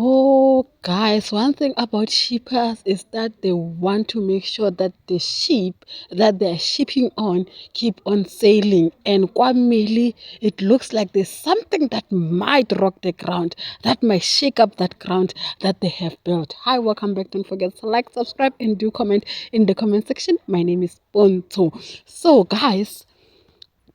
Oh, guys, one thing about shippers is that they want to make sure that the ship that they're shipping on keep on sailing. And Kwamili, it looks like there's something that might rock the ground, that might shake up that ground that they have built. Hi, welcome back. Don't forget to like, subscribe, and do comment in the comment section. My name is Ponto. So, guys,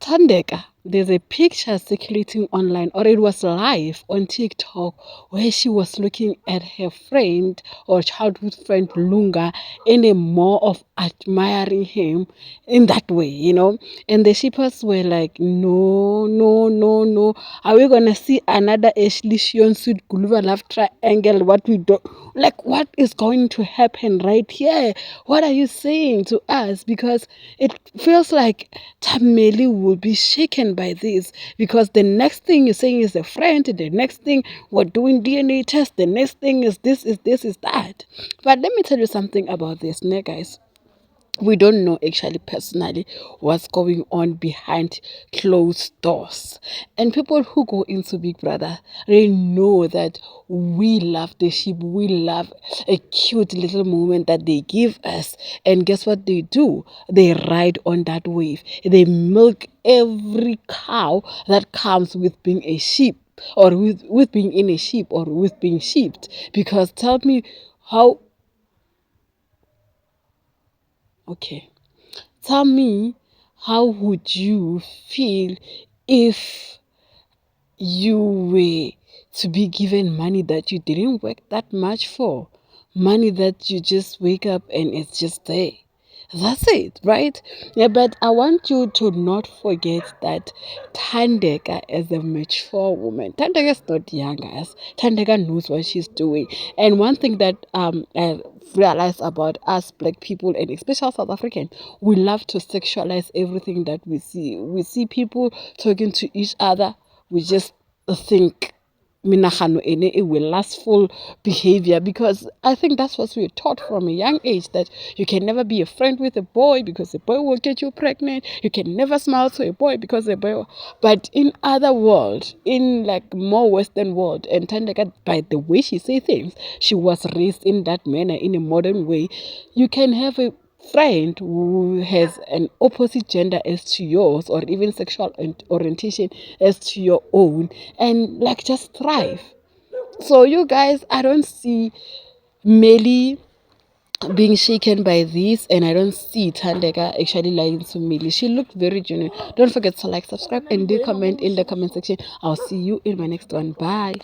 Tandeka, there's a picture circulating online, or it was live on TikTok, where she was looking at her friend or childhood friend Lunga in a more of admiring him in that way, And the shippers were like, no, no, no, no. Are we gonna see another Ashley Shion Sweet Guluva love triangle? What we do? Like, what is going to happen right here? What are you saying to us? Because it feels like Tameli will be shaken by this, because the next thing you're saying is a friend, the next thing we're doing DNA test, the next thing is this, is that. But let me tell you something about this, guys. We don't know actually personally what's going on behind closed doors. And people who go into Big Brother, they know that we love the sheep. We love a cute little moment that they give us. And guess what they do? They ride on that wave. They milk every cow that comes with being a sheep, or with being in a sheep, or with being sheeped. Because tell me how... Okay. Tell me, how would you feel if you were to be given money that you didn't work that much for? Money that you just wake up and it's just there. That's it, right? Yeah, but I want you to not forget that Thandeka is a mature woman. Thandeka is not young, guys. Thandeka knows what she's doing. And one thing that I realize about us black people, and especially South African, we love to sexualize everything that we see. We see people talking to each other, we just think minahano ene it will lustful behavior, because I think that's what we're taught from a young age, that you can never be a friend with a boy because a boy will get you pregnant. You can never smile to a boy because a boy... But in other world, in like more Western world, and Tandeka, by the way she say things, she was raised in that manner, in a modern way. You can have a friend who has an opposite gender as to yours, or even sexual orientation as to your own, and like just thrive. So you guys, I don't see Melly being shaken by this, and I don't see Tandeka actually lying to Melly. She looked very genuine. Don't forget to like, subscribe, and do comment in the comment section. I'll see you in my next one. Bye.